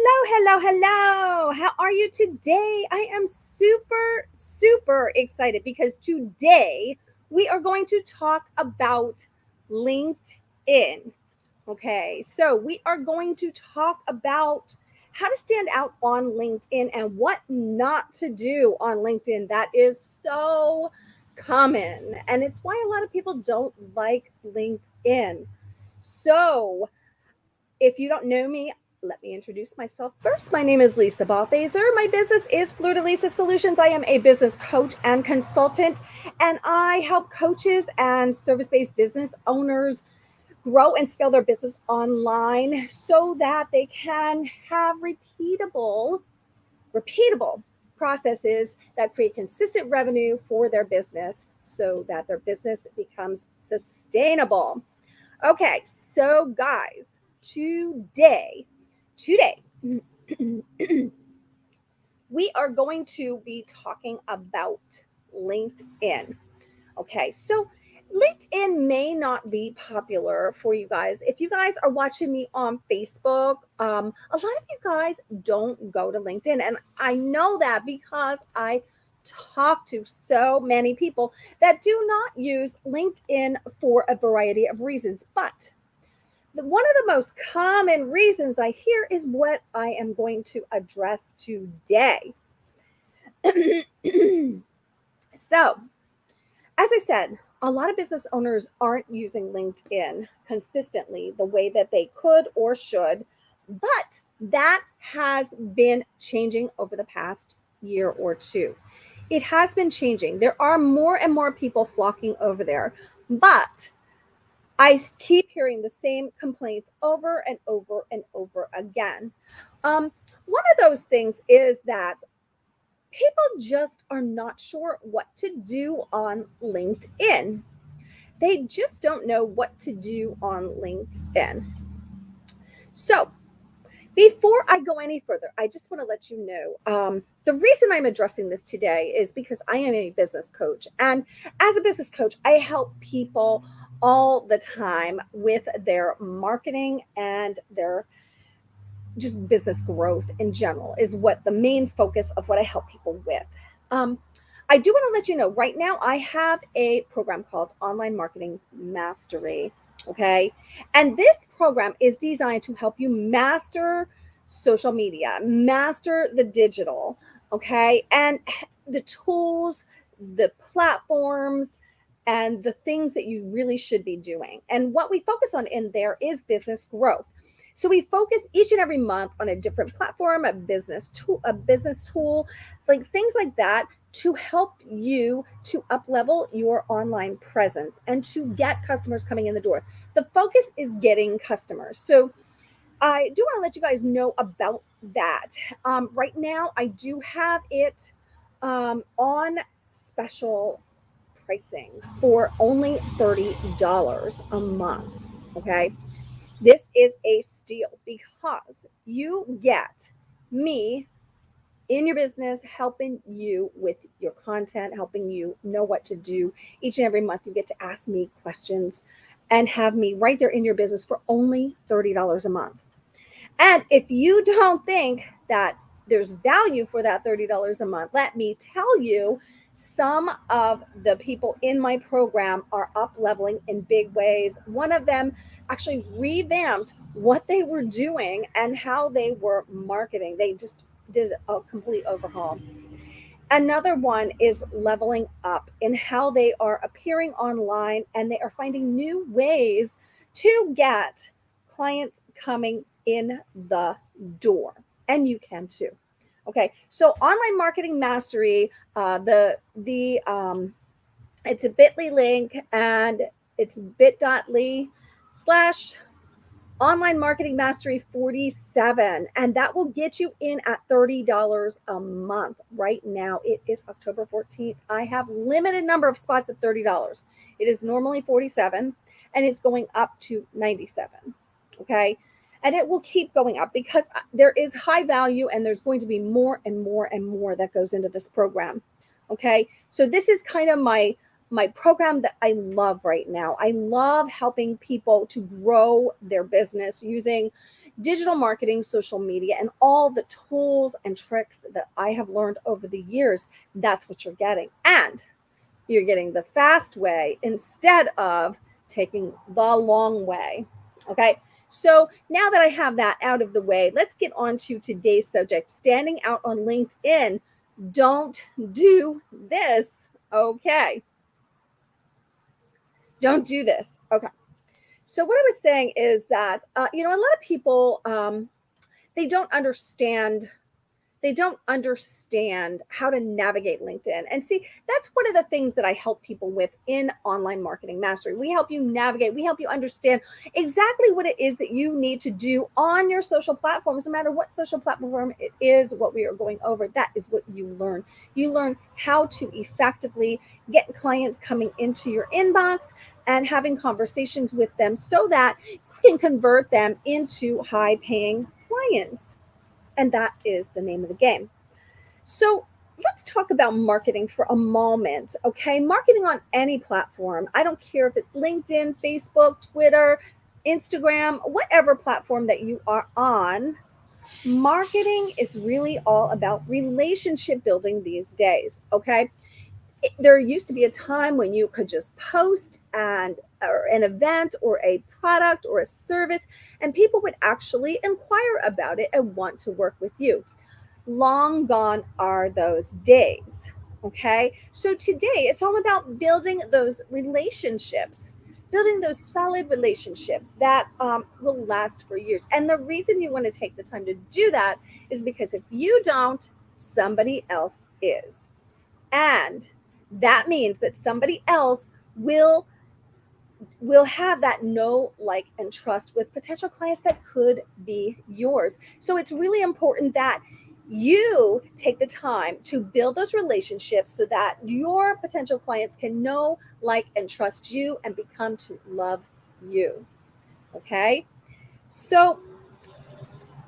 Hello. How are you today? I am super excited because today we are going to talk about LinkedIn. Okay, so we are going to talk about how to stand out on LinkedIn and what not to do on LinkedIn. That is so common, and it's why a lot of people don't like LinkedIn. So, if you don't know me, let me introduce myself first. My name is Lisa Balthaser. My business is Fleur de Lisa Solutions. I am a business coach and consultant, and I help coaches and service based business owners grow and scale their business online so that they can have repeatable processes that create consistent revenue for their business so that their business becomes sustainable. Okay, so guys, today, we are going to be talking about LinkedIn. Okay, so LinkedIn may not be popular for you guys. If you guys are watching me on Facebook, a lot of you guys don't go to LinkedIn. And I know that because I talk to so many people that do not use LinkedIn for a variety of reasons. But one of the most common reasons I hear is what I am going to address today. So, as I said, a lot of business owners aren't using LinkedIn consistently the way that they could or should, but that has been changing over the past year or two. It has been changing. There are more and more people flocking over there, but I keep hearing the same complaints over and over and over again. One of those things is that people just are not sure what to do on LinkedIn. They just don't know what to do on LinkedIn. So, before I go any further, I just want to let you know the reason I'm addressing this today is because I am a business coach. And as a business coach, I help people all the time with their marketing and their just business growth in general, is what the main focus of what I help people with. Um, I do want to let you know right now I have a program called Online Marketing Mastery. Okay. And this program is designed to help you master social media, master the digital. Okay. And the tools, the platforms, and the things that you really should be doing. And what we focus on in there is business growth. So we focus each and every month on a different platform, a business tool, like things like that to help you to up level your online presence and to get customers coming in the door. The focus is getting customers. So I do want to let you guys know about that. Right now, I do have it on special pricing for only $30 a month. Okay. This is a steal because you get me in your business helping you with your content, helping you know what to do. Each and every month, you get to ask me questions and have me right there in your business for only $30 a month. And if you don't think that there's value for that $30 a month, let me tell you, some of the people in my program are up leveling in big ways. One of them actually revamped what they were doing and how they were marketing. They just did a complete overhaul. Another one is leveling up in how they are appearing online and they are finding new ways to get clients coming in the door. And you can too. Okay, so online marketing mastery, the it's a bit.ly link and it's bit.ly/ Online Marketing Mastery 47, and that will get you in at $30 a month. Right now, it is October 14th. I have limited number of spots at $30. It is normally 47, and it's going up to 97. Okay, and it will keep going up because there is high value, and there's going to be more and more and more that goes into this program. Okay, so this is kind of my program that I love right now. I love helping people to grow their business using digital marketing, social media, and all the tools and tricks that I have learned over the years, that's what you're getting. And you're getting the fast way instead of taking the long way. Okay. So now that I have that out of the way, let's get on to today's subject, standing out on LinkedIn. Don't do this. Okay. Don't do this. Okay. So what I was saying is that, a lot of people, they don't understand how to navigate LinkedIn. And see, that's one of the things that I help people with in Online Marketing Mastery. We help you navigate, we help you understand exactly what it is that you need to do on your social platforms, no matter what social platform it is, what we are going over. That is what you learn. You learn how to effectively get clients coming into your inbox and having conversations with them so that you can convert them into high paying clients. And that is the name of the game. So let's talk about marketing for a moment. Okay. Marketing on any platform. I don't care if it's LinkedIn, Facebook, Twitter, Instagram, whatever platform that you are on. Marketing is really all about relationship building these days. Okay. There used to be a time when you could just post or an event or a product or a service, and people would actually inquire about it and want to work with you. Long gone are those days. Okay. So today it's all about building those relationships, building those solid relationships that will last for years. And the reason you want to take the time to do that is because if you don't, somebody else is. And that means that somebody else will have that know, like, and trust with potential clients that could be yours. So it's really important that you take the time to build those relationships so that your potential clients can know, like, and trust you and become to love you. Okay. So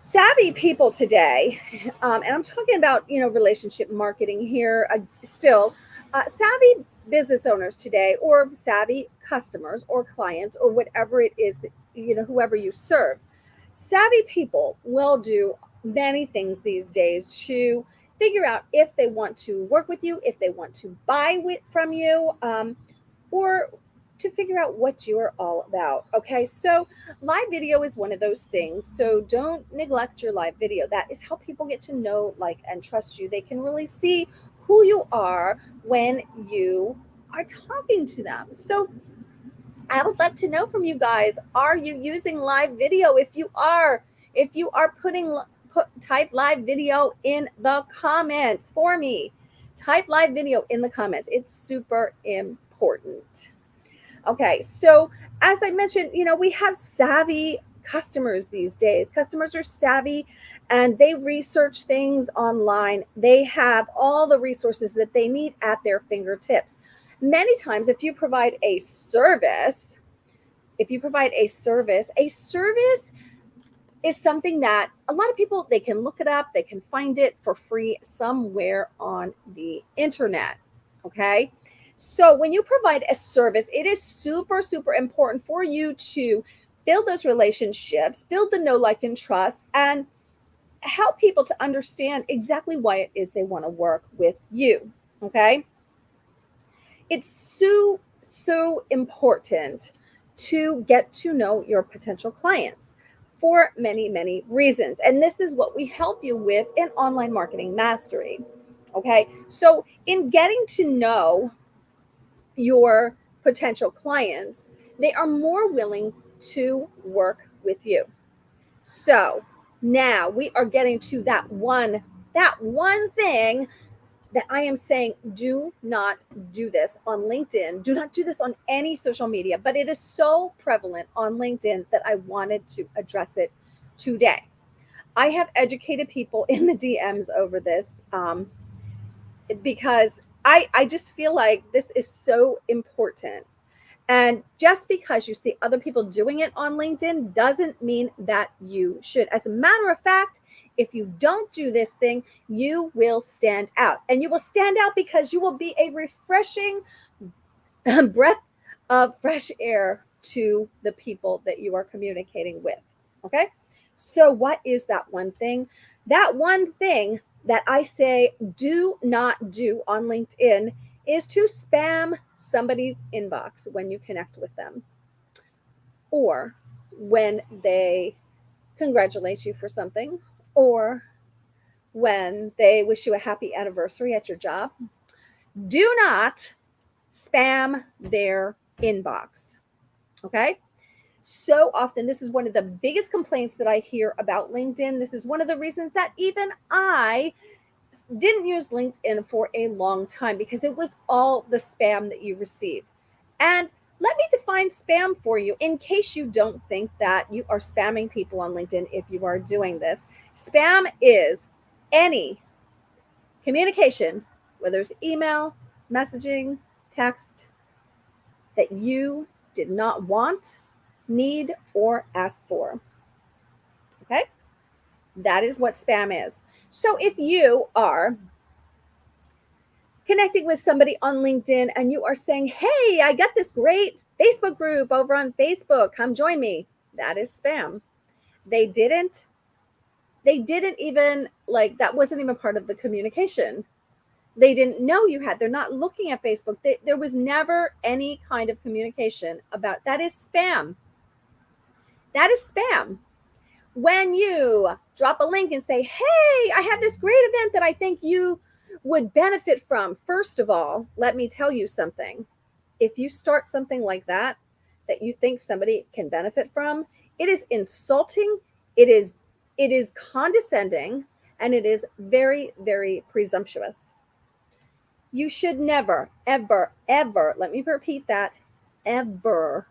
savvy people today, and I'm talking about relationship marketing here, still savvy business owners today, or savvy customers or clients or whatever it is that whoever you serve, savvy people will do many things these days to figure out if they want to work with you, if they want to buy from you, or to figure out what you're all about. Okay, so live video is one of those things. So don't neglect your live video. That is how people get to know, like, and trust you. They can really see who you are when you are talking to them. So I would love to know from you guys, are you using live video? If you are type live video in the comments for me. Type live video in the comments. It's super important. Okay, so as I mentioned, we have savvy customers these days. Customers are savvy and they research things online. They have all the resources that they need at their fingertips. Many times, if you provide a service, a service is something that a lot of people, they can look it up, they can find it for free somewhere on the internet. Okay. So when you provide a service, it is super, super important for you to build those relationships, build the know, like, and trust, and help people to understand exactly why it is they want to work with you. Okay. It's so important to get to know your potential clients for many, many reasons. And this is what we help you with in Online Marketing Mastery. Okay. So in getting to know your potential clients, they are more willing to work with you. So now we are getting to that one thing that I am saying, do not do this on LinkedIn. Do not do this on any social media, but it is so prevalent on LinkedIn that I wanted to address it today. I have educated people in the DMs over this because I just feel like this is so important. And just because you see other people doing it on LinkedIn doesn't mean that you should. As a matter of fact, if you don't do this thing, you will stand out. And you will stand out because you will be a refreshing breath of fresh air to the people that you are communicating with. Okay? So, what is that one thing? That one thing that I say do not do on LinkedIn is to spam somebody's inbox when you connect with them, or when they congratulate you for something, or when they wish you a happy anniversary at your job. Do not spam their inbox. Okay? So often, this is one of the biggest complaints that I hear about LinkedIn. This is one of the reasons that even I didn't use LinkedIn for a long time, because it was all the spam that you receive. And let me define spam for you in case you don't think that you are spamming people on LinkedIn if you are doing this. Spam is any communication, whether it's email, messaging, text, that you did not want, need, or ask for. Okay? That is what spam is. So if you are connecting with somebody on LinkedIn and you are saying, "Hey, I got this great Facebook group over on Facebook, come join me," that is spam. They didn't even, like, that wasn't even part of the communication. They didn't know you had. They're not looking at Facebook. There was never any kind of communication about that. Is spam. That is spam. When you drop a link and say, "Hey, I have this great event that I think you would benefit from," first of all, let me tell you something. If you start something like that you think somebody can benefit from, it is insulting, it is condescending, and it is very, very presumptuous. You should never, ever, ever, let me repeat that, ever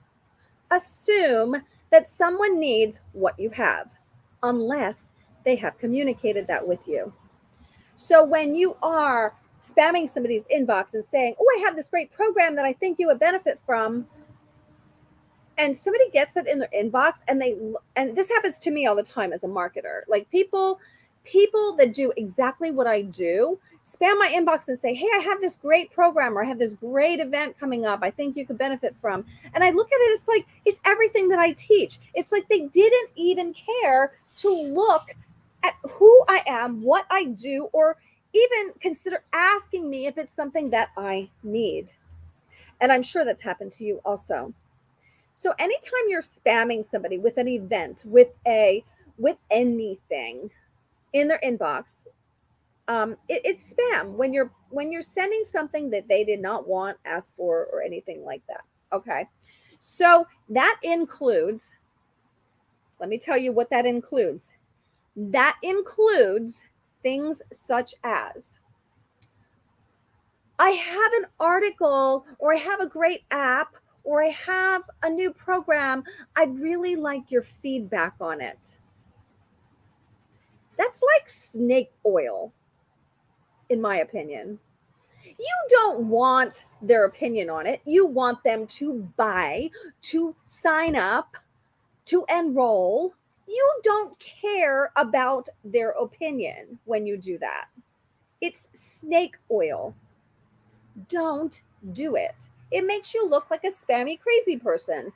assume that someone needs what you have, unless they have communicated that with you. So when you are spamming somebody's inbox and saying, "Oh, I have this great program that I think you would benefit from," and somebody gets it in their inbox, and this happens to me all the time as a marketer, like people that do exactly what I do spam my inbox and say, "Hey, I have this great program, or I have this great event coming up I think you could benefit from." And I look at it, it's like, it's everything that I teach. It's like they didn't even care to look at who I am, what I do, or even consider asking me if it's something that I need. And I'm sure that's happened to you also. So anytime you're spamming somebody with an event, with anything in their inbox, it's spam when you're sending something that they did not want, ask for, or anything like that. Okay, so that includes. Let me tell you what that includes. That includes things such as, "I have an article," or "I have a great app," or "I have a new program. I'd really like your feedback on it." That's like snake oil, in my opinion. You don't want their opinion on it. You want them to buy, to sign up, to enroll. You don't care about their opinion when you do that. It's snake oil. Don't do it. It makes you look like a spammy, crazy person.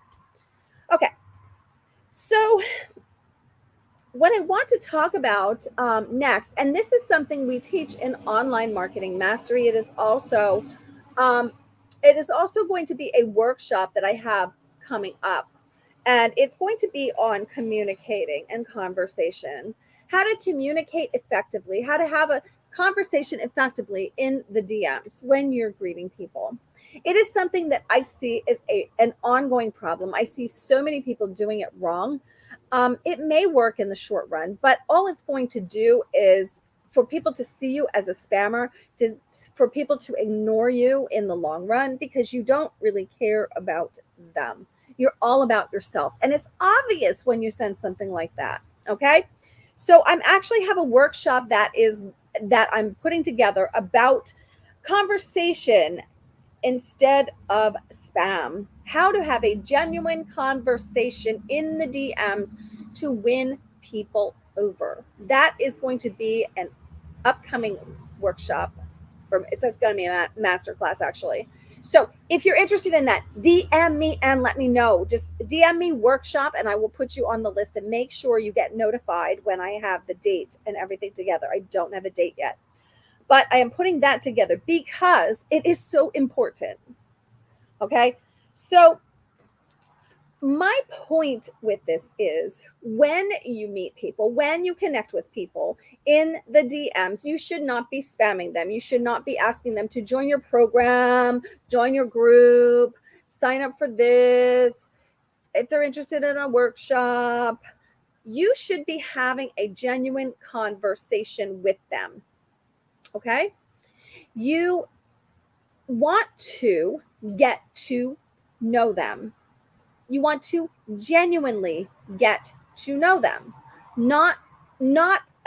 Okay, so what I want to talk about next, and this is something we teach in Online Marketing Mastery. Um, it is also going to be a workshop that I have coming up, and it's going to be on communicating and conversation, how to communicate effectively, how to have a conversation effectively in the DMs when you're greeting people. It is something that I see as an ongoing problem. I see so many people doing it wrong. It may work in the short run, but all it's going to do is for people to see you as a spammer, for people to ignore you in the long run, because you don't really care about them. You're all about yourself. And it's obvious when you send something like that. Okay. So I'm actually have a workshop that I'm putting together about conversation instead of spam. How to have a genuine conversation in the DMs to win people over. That is going to be an upcoming workshop. It's going to be a master class, actually. So if you're interested in that, DM me and let me know. Just DM me workshop and I will put you on the list and make sure you get notified when I have the date and everything together. I don't have a date yet, but I am putting that together because it is so important. Okay. So my point with this is when you meet people, when you connect with people in the DMs, you should not be spamming them. You should not be asking them to join your program, join your group, sign up for this. If they're interested in a workshop, you should be having a genuine conversation with them. Okay? You want to get to know them. You want to genuinely get to know them, not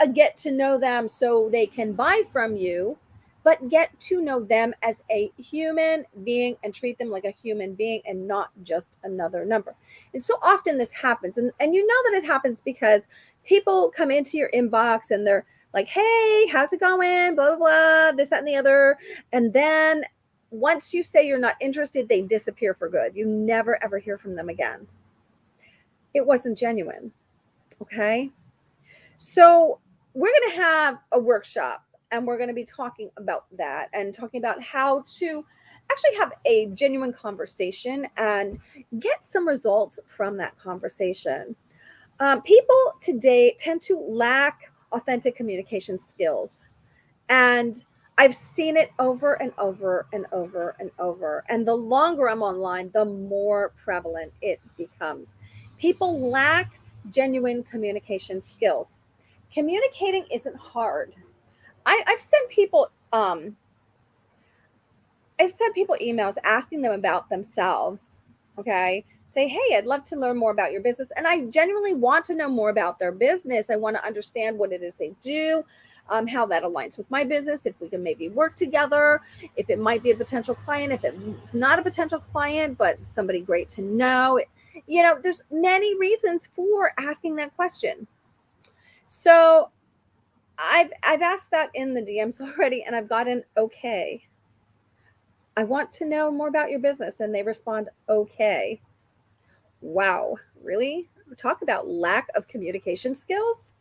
a get to know them so they can buy from you, but get to know them as a human being and treat them like a human being and not just another number. And so often this happens, and you know that it happens because people come into your inbox and they're like, hey, how's it going, blah blah blah, this that and the other, and then once you say you're not interested, they disappear for good. You never ever hear from them again. It wasn't genuine. Okay. So we're going to have a workshop and we're going to be talking about that and talking about how to actually have a genuine conversation and get some results from that conversation. People today tend to lack authentic communication skills. And I've seen it over and over and over and over. And the longer I'm online, the more prevalent it becomes. People lack genuine communication skills. Communicating isn't hard. I've sent people emails asking them about themselves. Okay. Say, hey, I'd love to learn more about your business. And I genuinely want to know more about their business. I want to understand what it is they do, how that aligns with my business, if we can maybe work together, if it might be a potential client, if it's not a potential client, but somebody great to know. You know, there's many reasons for asking that question. So I've asked that in the DMs already, and I've gotten okay. I want to know more about your business. And they respond, okay. Wow, really? Talk about lack of communication skills.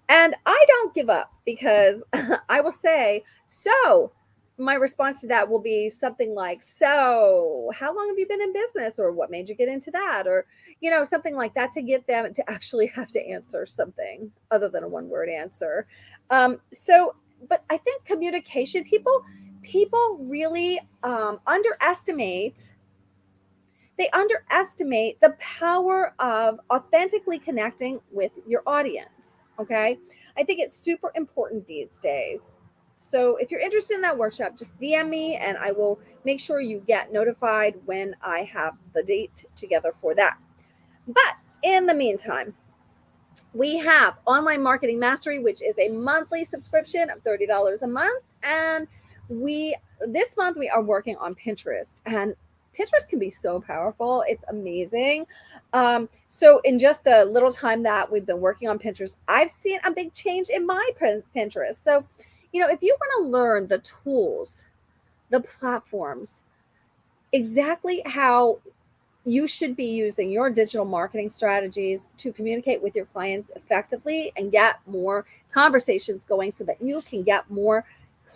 And I don't give up because I will say, so my response to that will be something like, so how long have you been in business? Or what made you get into that? Or, you know, something like that to get them to actually have to answer something other than a one word answer. But I think communication, people really underestimate the power of authentically connecting with your audience. Okay. I think it's super important these days. So if you're interested in that workshop, just DM me and I will make sure you get notified when I have the date together for that. But in the meantime, we have Online Marketing Mastery, which is a monthly subscription of $30 a month. And this month we are working on Pinterest, and Pinterest can be so powerful. It's amazing. So in just the little time that we've been working on Pinterest, I've seen a big change in my Pinterest. So, you know, if you want to learn the tools, the platforms, exactly how you should be using your digital marketing strategies to communicate with your clients effectively and get more conversations going so that you can get more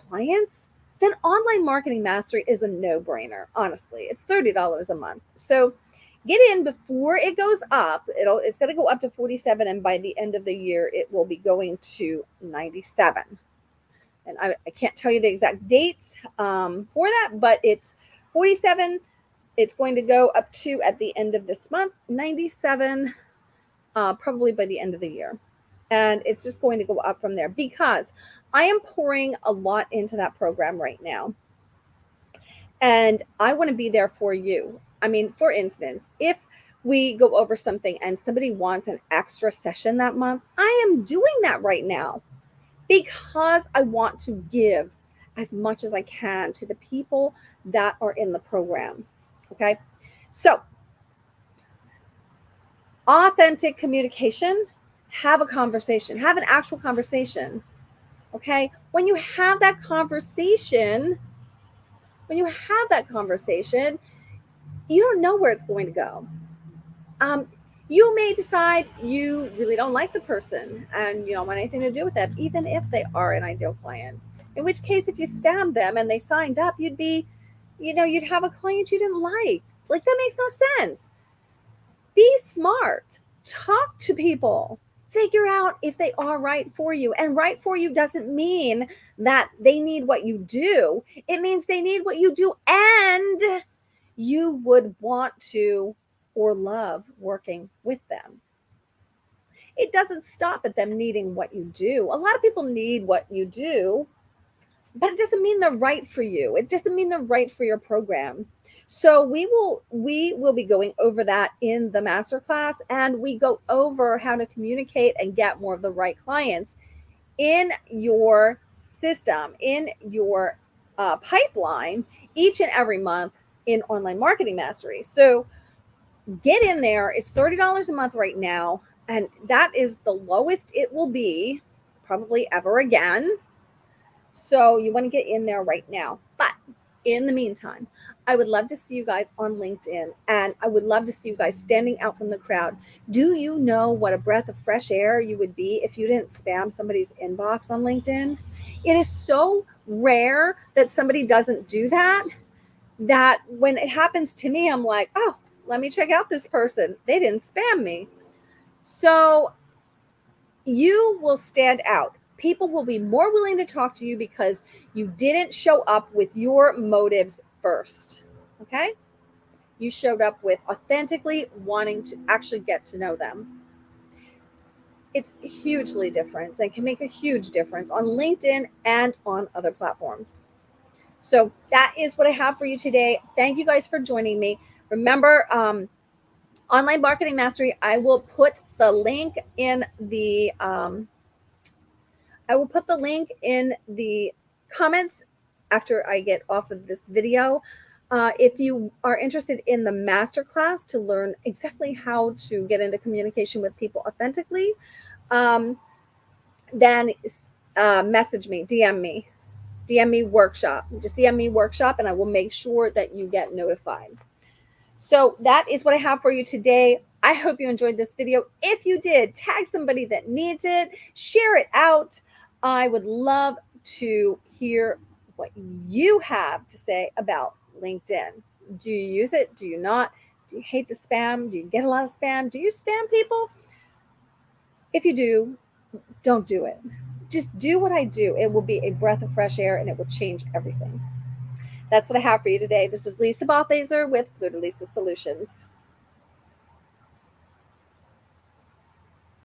clients, then Online Marketing Mastery is a no-brainer. Honestly, it's $30 a month. So get in before it goes up. It's going to go up to 47, and by the end of the year, it will be going to 97. And I can't tell you the exact dates for that, but it's 47. It's going to go up to, at the end of this month, 97, probably by the end of the year. And it's just going to go up from there because I am pouring a lot into that program right now. And I want to be there for you. I mean, for instance, if we go over something and somebody wants an extra session that month, I am doing that right now because I want to give as much as I can to the people that are in the program. Okay. So authentic communication, have a conversation, have an actual conversation. Okay. When you have that conversation, when you have that conversation, you don't know where it's going to go. Um, you may decide you really don't like the person and you don't want anything to do with them, even if they are an ideal client. In which case, if you spam them and they signed up, you'd have a client you didn't like. Like, that makes no sense. Be smart. Talk to people. Figure out if they are right for you. And right for you doesn't mean that they need what you do. It means they need what you do and you would want to or love working with them. It doesn't stop at them needing what you do. A lot of people need what you do, but it doesn't mean they're right for you. It doesn't mean they're right for your program. So we will be going over that in the masterclass, and we go over how to communicate and get more of the right clients in your system, in your pipeline each and every month in Online Marketing Mastery. So get in there. It's $30 a month right now, and that is the lowest it will be probably ever again. So you want to get in there right now. But in the meantime, I would love to see you guys on LinkedIn, and I would love to see you guys standing out from the crowd. Do you know what a breath of fresh air you would be if you didn't spam somebody's inbox on LinkedIn? It is so rare that somebody doesn't do that, that when it happens to me, I'm like, oh, let me check out this person. They didn't spam me. So you will stand out. People will be more willing to talk to you because you didn't show up with your motives first. Okay? You showed up with authentically wanting to actually get to know them. It's hugely different and can make a huge difference on LinkedIn and on other platforms. So that is what I have for you today. Thank you guys for joining me. Remember, Online Marketing Mastery, I will put the link in the comments after I get off of this video. If you are interested in the masterclass to learn exactly how to get into communication with people authentically, then message me, DM me workshop. Just DM me workshop, and I will make sure that you get notified. So that is what I have for you today. I hope you enjoyed this video. If you did, tag somebody that needs it, share it out. I would love to hear what you have to say about LinkedIn. Do you use it? Do you not? Do you hate the spam? Do you get a lot of spam? Do you spam people? If you do, don't do it. Just do what I do. It will be a breath of fresh air and it will change everything. That's what I have for you today. This is Lisa Balthaser with Lisa Solutions.